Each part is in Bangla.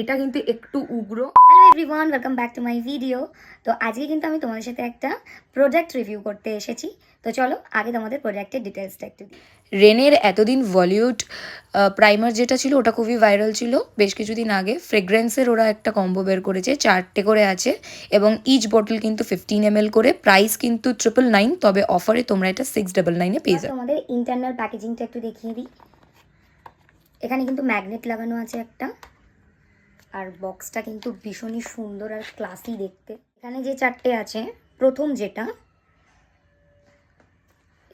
এটা কিন্তু একটু উগ্র। Hello everyone, welcome back to my video. তো আজকে কিন্তু আমি তোমাদের সাথে একটা প্রোডাক্ট রিভিউ করতে এসেছি। তো চলো আগে তোমাদের প্রোডাক্টের ডিটেলসটা একটু দিই। রেনের এতদিন ভলিউড প্রাইমার যেটা ছিল ওটা খুবই ভাইরাল ছিল বেশ কিছুদিন আগে। ফ্রেগ্রেন্সের ওরা একটা কম্বো বের করেছে, 4টে করে আছে এবং ইচ বটল কিন্তু 15 ml করে। প্রাইস কিন্তু 999, তবে অফারে তোমরা এটা 699 পেয়ে যাবে। তোমাদের ইন্টারনাল প্যাকেজিংটা একটু দেখিয়ে দিই। এখানে কিন্তু ম্যাগনেট লাগানো আছে একটা, আর বক্সটা কিন্তু ভীষণই সুন্দর আর ক্লাসি দেখতে। এখানে যে 4টে আছে, প্রথম যেটা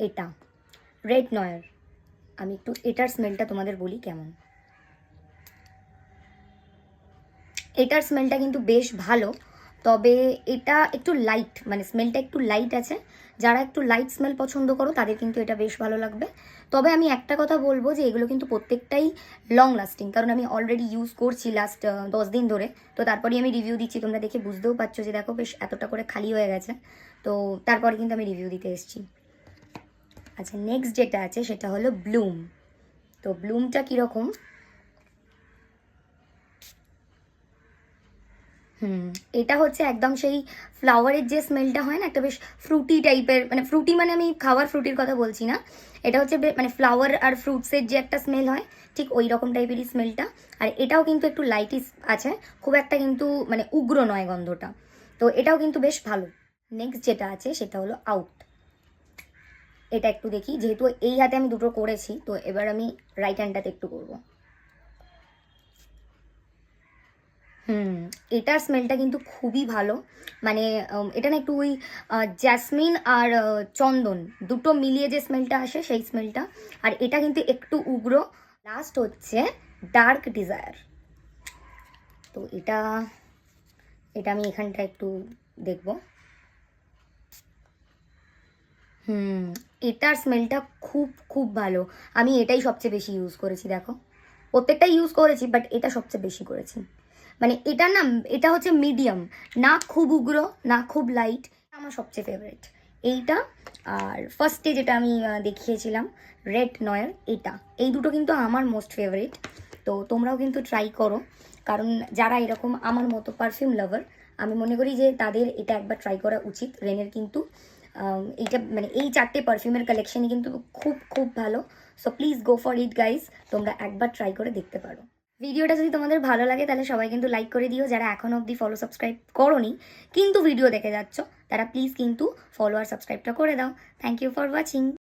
এটা রেড নয়ার। আমি একটু এটার স্মেলটা তোমাদের বলি কেমন। এটার স্মেলটা কিন্তু বেশ ভালো, তবে এটা একটু লাইট, মানে স্মেলটা একটু লাইট আছে। যারা একটু লাইট স্মেল পছন্দ করো তাদের কিন্তু এটা বেশ ভালো লাগবে। তবে আমি একটা কথা বলবো যে এগুলো কিন্তু প্রত্যেকটাই লং লাস্টিং, কারণ আমি অলরেডি ইউজ করছি লাস্ট 10 দিন ধরে। তো তারপরেই আমি রিভিউ দিচ্ছি, তোমরা দেখে বুঝতেও পারছো যে দেখো বেশ এতটা করে খালি হয়ে গেছে। তো তারপরে কিন্তু আমি রিভিউ দিতে এসেছি। আচ্ছা, নেক্সট যেটা আছে সেটা হলো ব্লুম। তো ব্লুমটা কীরকম, এটা হচ্ছে একদম সেই ফ্লাওয়ারের যে স্মেলটা হয় না, একটা বেশ ফ্রুটি টাইপের, মানে ফ্রুটি মানে আমি খাওয়ার ফ্রুটির কথা বলছি না। এটা হচ্ছে মানে ফ্লাওয়ার আর ফ্রুটসের যে একটা স্মেল হয়, ঠিক ওই রকম টাইপেরই স্মেলটা। আর এটাও কিন্তু একটু লাইটই আছে, খুব একটা কিন্তু মানে উগ্র নয় গন্ধটা। তো এটাও কিন্তু বেশ ভালো। নেক্সট যেটা আছে সেটা হলো আউট। এটা একটু দেখি, যেহেতু এই হাতে আমি দুটো করেছি, তো এবার আমি রাইট হ্যান্ডটাতে একটু করবো। এটার স্মেলটা কিন্তু খুবই ভালো। মানে এটা না একটু ওই জ্যাসমিন আর চন্দন দুটো মিলিয়ে যে স্মেলটা আসে সেই স্মেলটা। আর এটা কিন্তু একটু উগ্র। লাস্ট হচ্ছে ডার্ক ডিজায়ার। তো এটা এটা আমি এখানটা একটু দেখব। এটার স্মেলটা খুব খুব ভালো। আমি এটাই সবচেয়ে বেশি ইউজ করেছি, দেখো প্রত্যেকটাই ইউজ করেছি, বাট এটা সবচেয়ে বেশি করেছি। মানে এটা না, এটা হচ্ছে মিডিয়াম, না খুব উগ্র না খুব লাইট, আমার সবচেয়ে ফেভারিট এইটা। আর ফার্স্টে যেটা আমি দেখিয়েছিলাম রেড নয়ার, এটা এই দুটো কিন্তু আমার মোস্ট ফেভারিট। তো তোমরাও কিন্তু ট্রাই করো, কারণ যারা এরকম আমার মতো পারফিউম লাভার, আমি মনে করি যে তাদের এটা একবার ট্রাই করা উচিত। রেনের কিন্তু এইটা মানে এই 4টে পারফিউমের কালেকশনই কিন্তু খুব খুব ভালো। So please go for it guys, তোমরা একবার ট্রাই করে দেখতে পারো। ভিডিওটা যদি তোমাদের ভালো লাগে তাহলে সবাই কিন্তু লাইক করে দিও। যারা এখনও অবধি ফলো সাবস্ক্রাইব করোনি কিন্তু ভিডিও দেখে যাচ্ছ, তারা প্লিজ কিন্তু ফলো আর সাবস্ক্রাইবটা করে দাও। Thank you for watching.